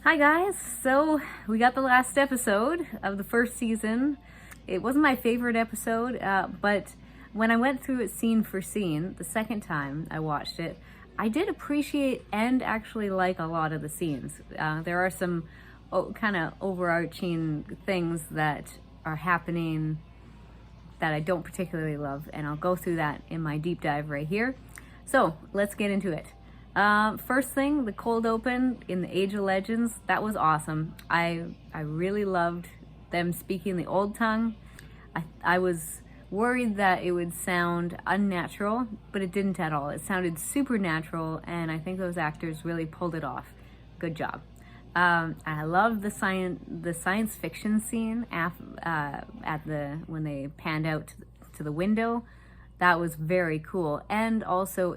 Hi guys, so we got the last episode of the first season. It wasn't my favorite episode, but when I went through it scene for scene, the second time I watched it, I did appreciate and actually like a lot of the scenes. There are some kind of overarching things that are happening that I don't particularly love, and I'll go through that in my deep dive right here. So let's get into it. First thing, the cold open in the Age of Legends, that was awesome. I really loved them speaking the old tongue. I was worried that it would sound unnatural, but it didn't at all. It sounded supernatural, and I think those actors really pulled it off. Good job. I loved the science fiction scene when they panned out to the window. That was very cool, and also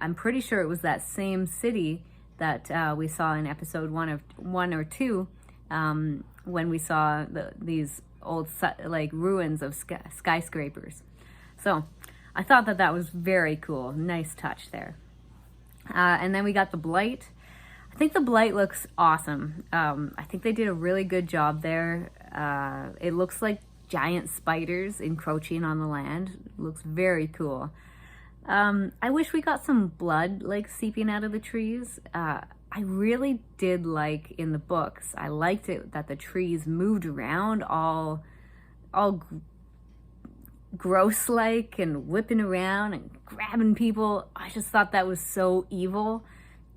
I'm pretty sure it was that same city that we saw in episode one or two, when we saw these old ruins of skyscrapers. So I thought that was very cool. Nice touch there. And then we got the Blight. I think the Blight looks awesome. I think they did a really good job there. It looks like giant spiders encroaching on the land. It looks very cool. I wish we got some blood seeping out of the trees. I really did like in the books. I liked it that the trees moved around all gross and whipping around and grabbing people. I just thought that was so evil.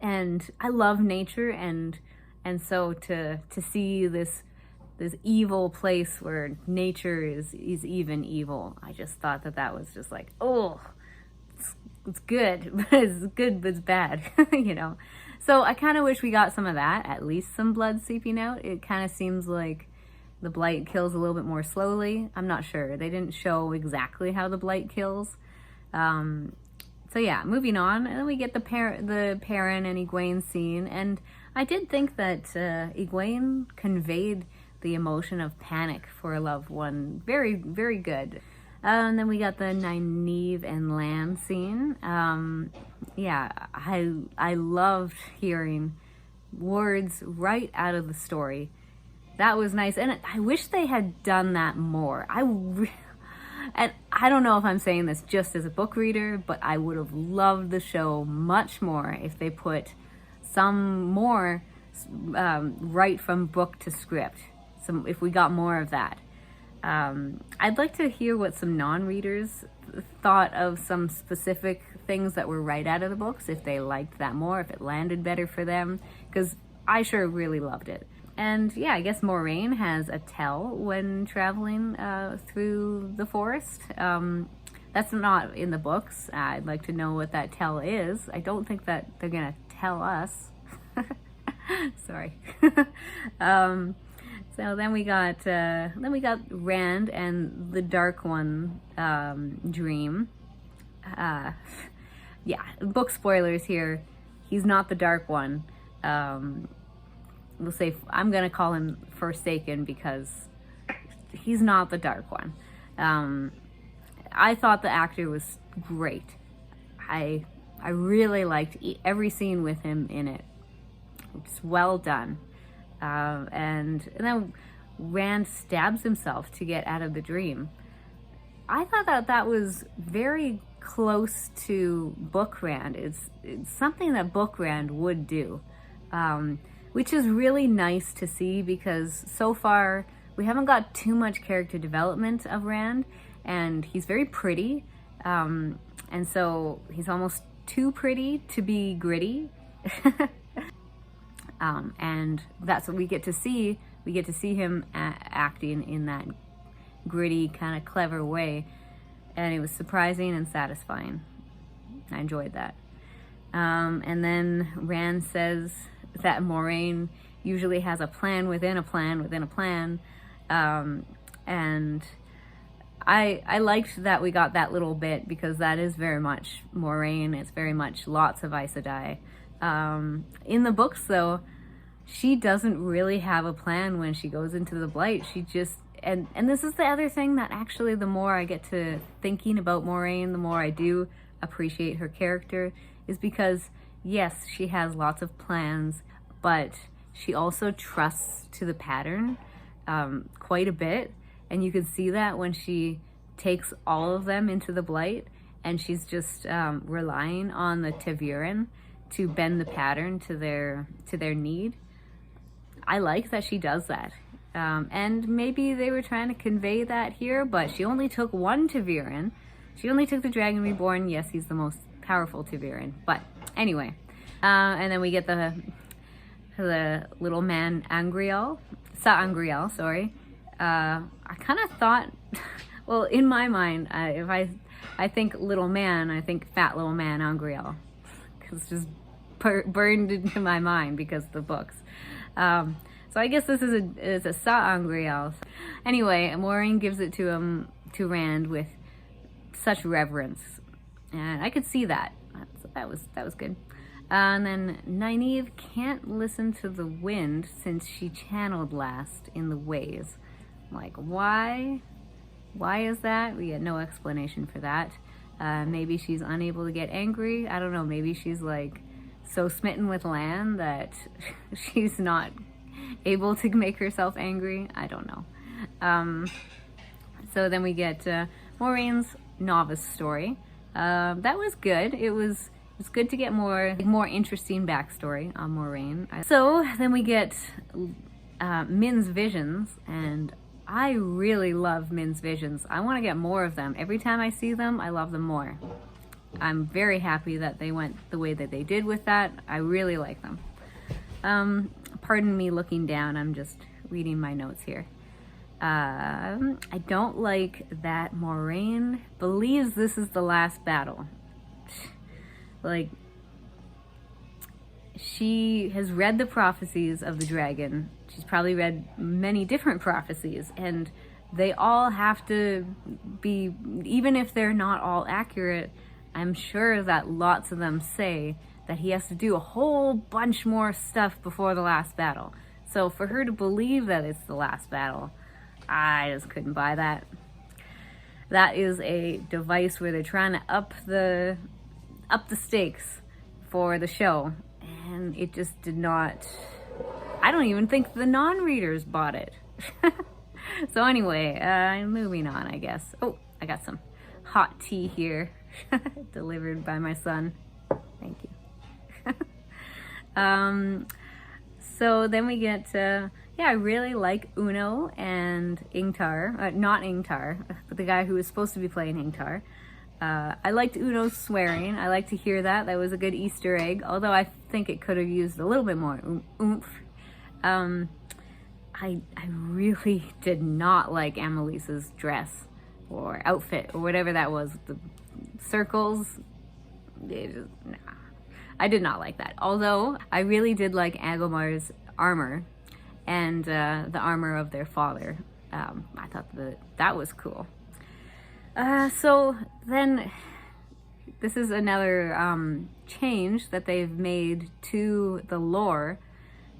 And I love nature, and so to see this evil place where nature is even evil, I just thought that was just like, oh, it's good, but it's bad, you know. So I kind of wish we got some of that, at least some blood seeping out. It kind of seems like the Blight kills a little bit more slowly. I'm not sure. They didn't show exactly how the Blight kills. So yeah, moving on, and then we get the Perrin and Egwene scene, and I did think that Egwene conveyed the emotion of panic for a loved one very, very good. And then we got the Nynaeve and Lan scene. Yeah, I loved hearing words right out of the story. That was nice, and I wish they had done that more. And I don't know if I'm saying this just as a book reader, but I would have loved the show much more if they put some more right from book to script. If we got more of that. I'd like to hear what some non-readers thought of some specific things that were right out of the books, if they liked that more, if it landed better for them, because I sure really loved it. And yeah, I guess Moiraine has a tell when traveling through the forest. That's not in the books. I'd like to know what that tell is. I don't think that they're gonna tell us. Sorry. So then we got Rand and the Dark One dream. Yeah, book spoilers here. He's not the Dark One. We'll say I'm gonna call him Forsaken because he's not the Dark One. I thought the actor was great. I really liked every scene with him in it. It's well done. And then Rand stabs himself to get out of the dream. I thought that was very close to Book Rand. It's something that Book Rand would do. Which is really nice to see, because so far we haven't got too much character development of Rand, and he's very pretty, and so he's almost too pretty to be gritty. And that's what we get to see. We get to see him acting in that gritty, kind of clever way, and it was surprising and satisfying. I enjoyed that. And then Rand says that Moiraine usually has a plan within a plan within a plan. And I liked that we got that little bit, because that is very much Moiraine. It's very much lots of Aes Sedai. In the books, though, she doesn't really have a plan when she goes into the Blight. She just, and this is the other thing that actually, the more I get to thinking about Moiraine, the more I do appreciate her character, is because yes, she has lots of plans, but she also trusts to the pattern quite a bit. And you can see that when she takes all of them into the blight, and she's just relying on the ta'veren to bend the pattern to their need. I like that she does that. And maybe they were trying to convey that here, but she only took one ta'veren. She only took the Dragon Reborn. Yes, he's the most powerful ta'veren. But anyway, and then we get the little man Angreal, Sa'angreal, sorry. I kind of thought, well, in my mind, if I think little man, I think fat little man Angreal, because it's just burned into my mind because of the books. So I guess this is a Sa'angreal. Anyway, Moiraine gives it to Rand with such reverence, and I could see that. So that was good. And then Nynaeve can't listen to the wind since she channeled last in the ways. Like, why? Why is that? We get no explanation for that. Maybe she's unable to get angry. I don't know. Maybe she's like so smitten with Lan that she's not able to make herself angry. I don't know. So then we get Moiraine's novice story. That was good. It was good to get more interesting backstory on Moiraine. So then we get Min's visions, and I really love Min's visions. I want to get more of them. Every time I see them, I love them more. I'm very happy that they went the way that they did with that. I really like them. Pardon me looking down. I'm just reading my notes here. I don't like that Moiraine believes this is the last battle. Like, she has read the prophecies of the dragon. She's probably read many different prophecies, and they all have to be, even if they're not all accurate, I'm sure that lots of them say that he has to do a whole bunch more stuff before the last battle. So for her to believe that it's the last battle, I just couldn't buy that. That is a device where they're trying to up the stakes for the show, and it just did not. I don't even think the non-readers bought it. So anyway, moving on, I guess. Oh, I got some hot tea here delivered by my son. Thank you. So then we get yeah, I really like Uno and Ingtar. Not Ingtar, but the guy who was supposed to be playing Ingtar. I liked Uno's swearing. I like to hear that. That was a good Easter egg, although I think it could have used a little bit more oomph. I really did not like Annalise's dress or outfit or whatever that was. The circles, nah. I did not like that. Although I really did like Agomar's armor and the armor of their father. I thought that was cool. So then this is another change that they've made to the lore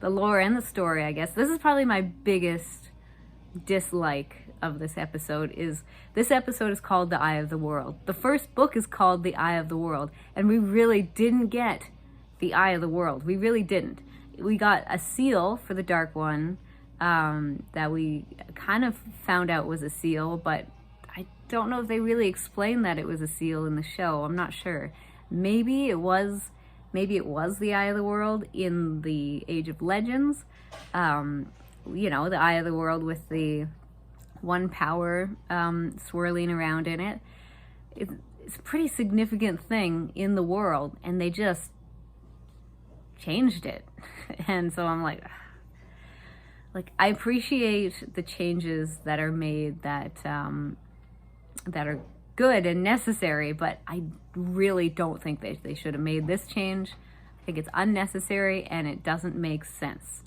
and the story, I guess. This is probably my biggest dislike of this episode. This episode is called The Eye of the World. The first book is called The Eye of the World, and we really didn't get the Eye of the World. We really didn't. We got a seal for the Dark One that we kind of found out was a seal, but I don't know if they really explained that it was a seal in the show. I'm not sure. Maybe it was the Eye of the World in the Age of Legends. You know, the Eye of the World with the one power swirling around in it. It's a pretty significant thing in the world, and they just changed it. And so I'm like, I appreciate the changes that are made that are good and necessary, but I really don't think they should have made this change. I think it's unnecessary and it doesn't make sense.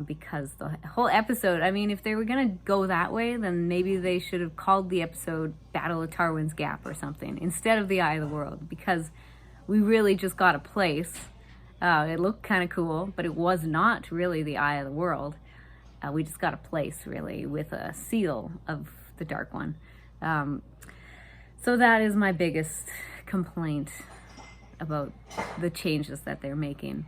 Because the whole episode, I mean, if they were going to go that way, then maybe they should have called the episode Battle of Tarwin's Gap or something instead of the Eye of the World, because we really just got a place. It looked kind of cool, but it was not really the Eye of the World. We just got a place, really, with a seal of the Dark One. So that is my biggest complaint about the changes that they're making.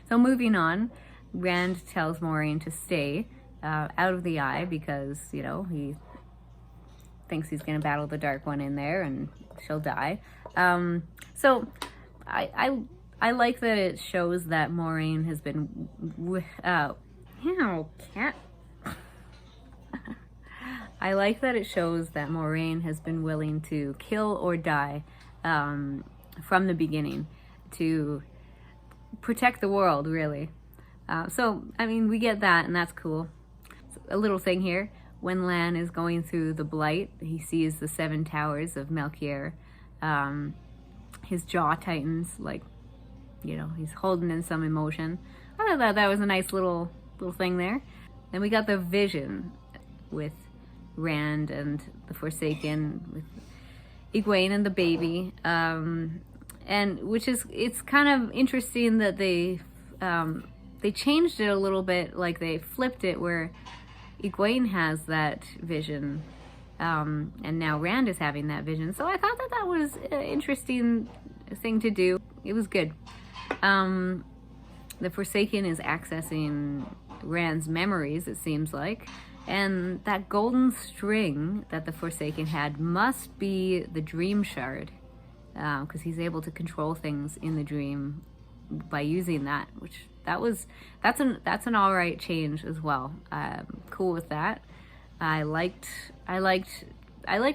So moving on, Rand tells Moiraine to stay out of the eye because, you know, he thinks he's going to battle the Dark One in there and she'll die. So I like that it shows that Moiraine has been cat. I like that it shows that Moiraine has been willing to kill or die from the beginning to protect the world, really. So, I mean, we get that, and that's cool. A little thing here. When Lan is going through the Blight, he sees the 7 towers of Melchior. His jaw tightens, like, you know, he's holding in some emotion. I thought that was a nice little thing there. Then we got the vision with Rand and the Forsaken, with Egwene and the baby. And it's kind of interesting that they changed it a little bit, like they flipped it where Egwene has that vision, and now Rand is having that vision. So I thought that was an interesting thing to do. It was good. The Forsaken is accessing Rand's memories, it seems like. And that golden string that the Forsaken had must be the Dream Shard, because he's able to control things in the dream by using that, which that's an all right change as well. Cool with that. I liked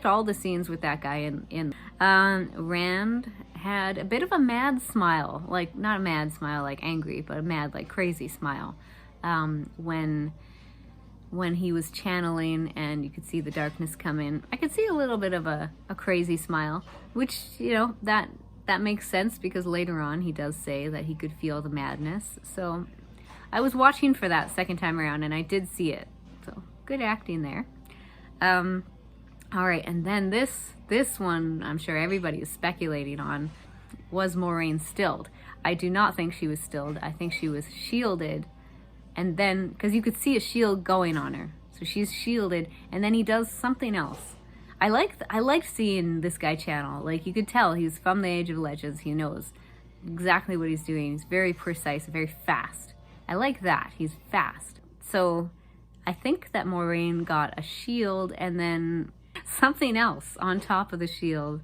all the scenes with that guy in. Rand had a bit of a mad smile, like not a mad smile like angry, but a mad like crazy smile, when he was channeling and you could see the darkness come in. I could see a little bit of a crazy smile, which, you know, that makes sense because later on he does say that he could feel the madness. So I was watching for that second time around and I did see it. So good acting there. All right, and then this one I'm sure everybody is speculating on. Was Moiraine stilled? I do not think she was stilled. I think she was shielded. And then, because you could see a shield going on her. So she's shielded, and then he does something else. I liked seeing this guy channel. Like, you could tell he's from the Age of Legends. He knows exactly what he's doing. He's very precise, very fast. I like that. He's fast. So I think that Moiraine got a shield and then something else on top of the shield.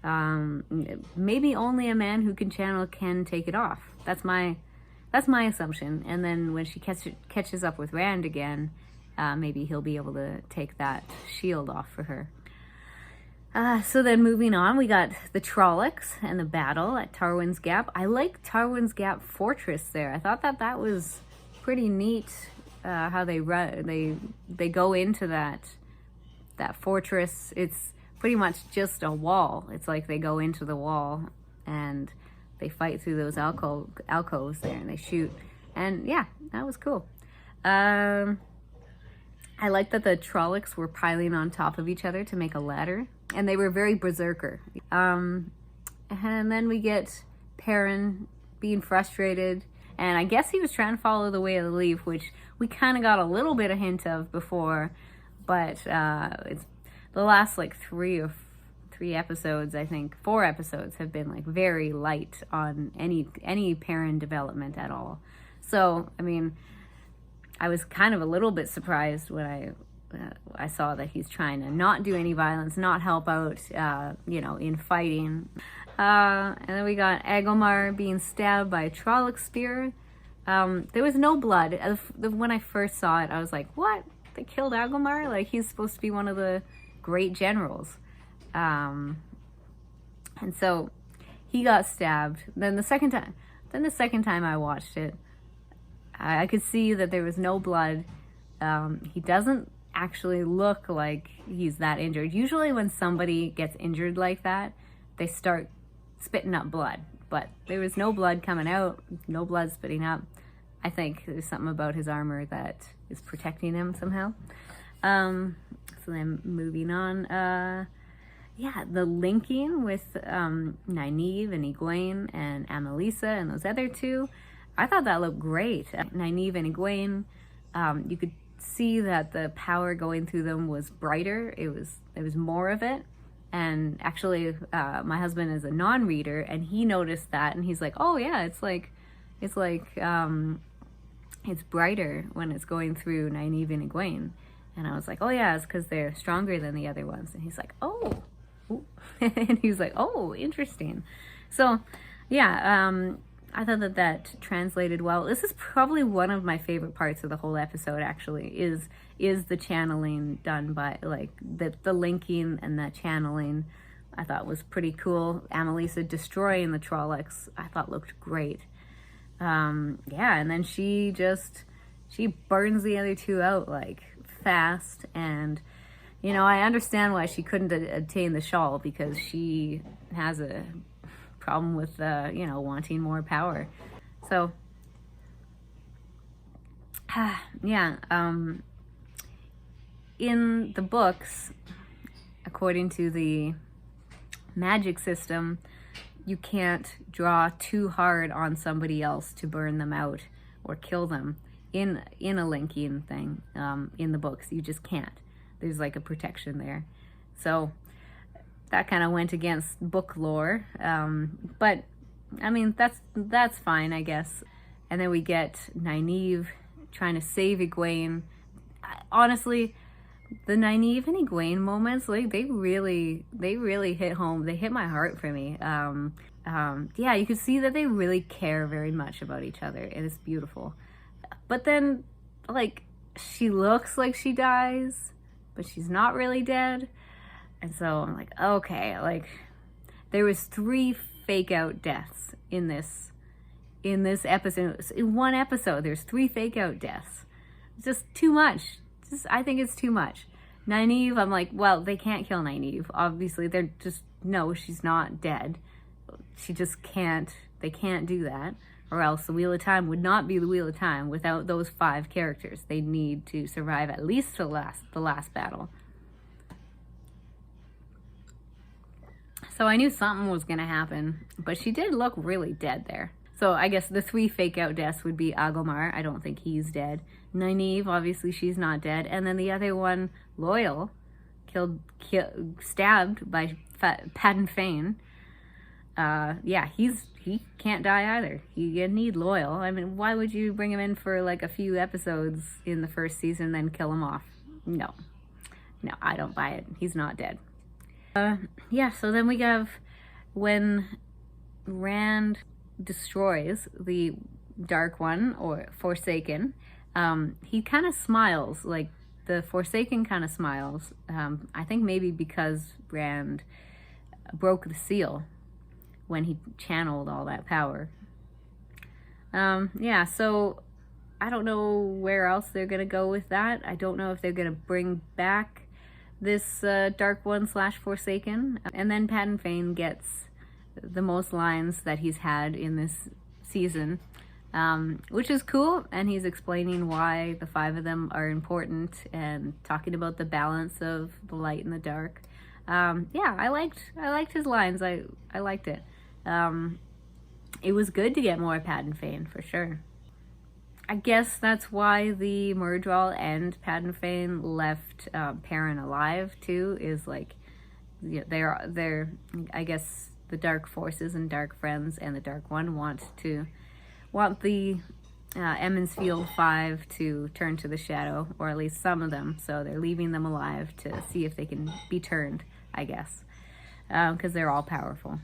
Maybe only a man who can channel can take it off. That's my assumption. And then when she catches up with Rand again, maybe he'll be able to take that shield off for her. So then moving on, we got the Trollocs and the battle at Tarwin's Gap. I like Tarwin's Gap Fortress there. I thought that was pretty neat, how they go into that fortress. It's pretty much just a wall. It's like they go into the wall and they fight through those alcoves there and they shoot. And yeah, that was cool. I like that the Trollocs were piling on top of each other to make a ladder. And they were very berserker. And then we get Perrin being frustrated. And I guess he was trying to follow the Way of the Leaf, which we kind of got a little bit of hint of before. But it's the last like three episodes, I think 4 episodes have been like very light on any Perrin development at all. So I mean, I was kind of a little bit surprised when I saw that he's trying to not do any violence, not help out, in fighting. And then we got Agomar being stabbed by a Trolloc spear. There was no blood. When I first saw it, I was like, what? They killed Agomar? Like, he's supposed to be one of the great generals. And so he got stabbed. Then the second time I watched it, I could see that there was no blood. He doesn't actually look like he's that injured. Usually when somebody gets injured like that, they start spitting up blood. But there was no blood coming out, no blood spitting up. I think there's something about his armor that is protecting him somehow. So then moving on, the linking with Nynaeve and Egwene and Amelisa and those other two, I thought that looked great. Nynaeve and Egwene, you could see that the power going through them was brighter. There was more of it. And actually, my husband is a non-reader, and he noticed that, and he's like, "Oh yeah, it's like it's brighter when it's going through Nynaeve and Egwene. And I was like, oh yeah, it's because they're stronger than the other ones. And he's like, oh. And he was like, oh, interesting. So yeah, I thought that translated well. This is probably one of my favorite parts of the whole episode, actually, is the channeling done by, like, the linking and the channeling. I thought was pretty cool. Amelisa destroying the Trollocs, I thought looked great. Yeah, and then she burns the other two out, like, fast. And, you know, I understand why she couldn't attain the shawl, because she has a problem with, you know, wanting more power. So, yeah, in the books, according to the magic system, you can't draw too hard on somebody else to burn them out or kill them in a linking thing. In the books, you just can't. There's like a protection there. So that kind of went against book lore, but I mean, that's fine, I guess. And then we get Nynaeve trying to save Egwene. Honestly, the Nynaeve and Egwene moments, like, they really hit home. They hit my heart for me. Yeah, you can see that they really care very much about each other, and it's beautiful. But then, like, she looks like she dies, but she's not really dead. And so I'm like, okay, like, there was 3 fake out deaths in this episode. In one episode, there's 3 fake out deaths. It's just too much. I think it's too much. Nynaeve, I'm like, well, they can't kill Nynaeve. Obviously, they're just, no, she's not dead. She just can't, they can't do that. Or else the Wheel of Time would not be the Wheel of Time without those 5 characters. They need to survive at least the last battle. So I knew something was going to happen, but she did look really dead there. So I guess the 3 fake out deaths would be Agomar. I don't think he's dead. Nynaeve, obviously she's not dead. And then the other one, Loial, stabbed by Padan Fain. Yeah, he can't die either. You need Loial. I mean, why would you bring him in for like a few episodes in the first season and then kill him off? No, I don't buy it. He's not dead. Yeah, so then we have when Rand destroys the Dark One, or Forsaken, he kind of smiles, like the Forsaken kind of smiles. I think maybe because Rand broke the seal when he channeled all that power. Yeah, so I don't know where else they're gonna go with that. I don't know if they're gonna bring back this Dark One / Forsaken. And then Padan Fain gets the most lines that he's had in this season, which is cool, and he's explaining why the 5 of them are important and talking about the balance of the light and the dark. Yeah, I liked his lines. I liked it. It was good to get more Padan Fain, for sure. I guess that's why the Myrddraal and Padan Fain left Perrin alive too, is like, yeah, they're I guess the Dark Forces and Dark Friends and the Dark One want the Emond's Field 5 to turn to the Shadow, or at least some of them, so they're leaving them alive to see if they can be turned, I guess, because they're all powerful.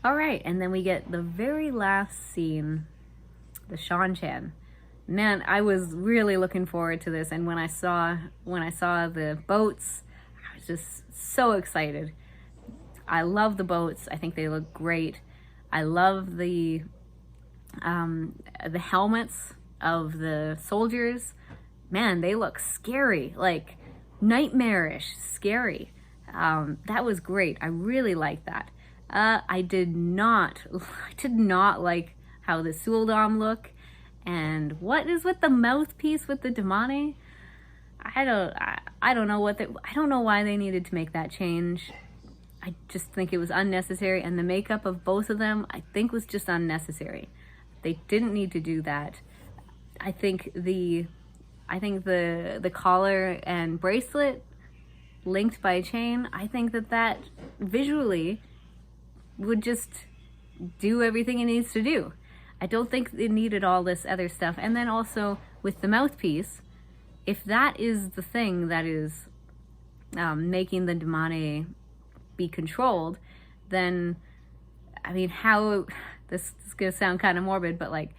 All right, and then we get the very last scene, the Seanchan. Man, I was really looking forward to this, and when I saw the boats, I was just so excited. I love the boats. I think they look great. I love the helmets of the soldiers. Man, they look scary, like nightmarish scary. That was great. I really liked that. I did not like how the Sualdam look, and what is with the mouthpiece with the Damane? I don't know why they needed to make that change. I just think it was unnecessary, and the makeup of both of them, I think, was just unnecessary. They didn't need to do that. I think the collar and bracelet linked by a chain, I think that visually would just do everything it needs to do. I don't think it needed all this other stuff. And then also with the mouthpiece, if that is the thing that is making the Damane be controlled, then, I mean, how, this is going to sound kind of morbid, but like,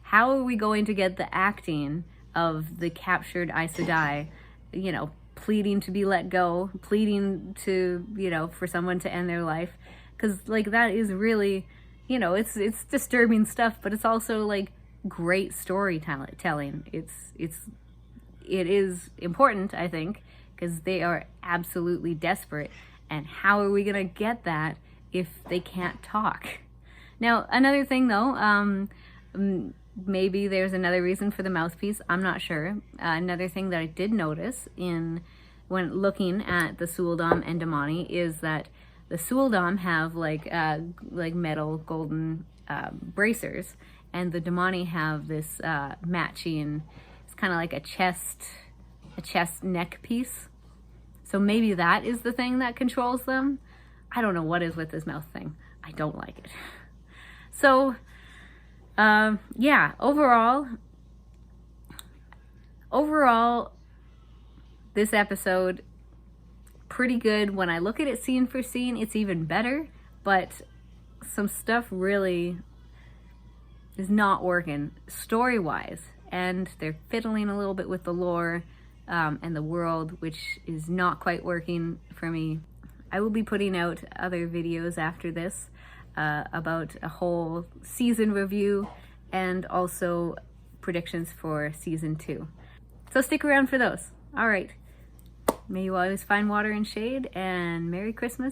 how are we going to get the acting of the captured Aes Sedai, you know, pleading to be let go, pleading to, you know, for someone to end their life? Because like, that is really, you know, it's disturbing stuff, but it's also like great storytelling. It is important, I think, because they are absolutely desperate. And how are we gonna get that if they can't talk? Now, another thing though, maybe there's another reason for the mouthpiece. I'm not sure. Another thing that I did notice when looking at the Sualdam and Damani is that the Sualdam have like metal golden bracers, and the Damani have this matching. It's kind of like a chest neck piece. So maybe that is the thing that controls them. I don't know what is with this mouth thing. I don't like it. So, yeah, overall, this episode, pretty good. When I look at it scene for scene, it's even better, but some stuff really is not working story-wise, and they're fiddling a little bit with the lore and the world, which is not quite working for me. I will be putting out other videos after this about a whole season review and also predictions for season 2. So stick around for those. All right. May you always find water and shade, and Merry Christmas.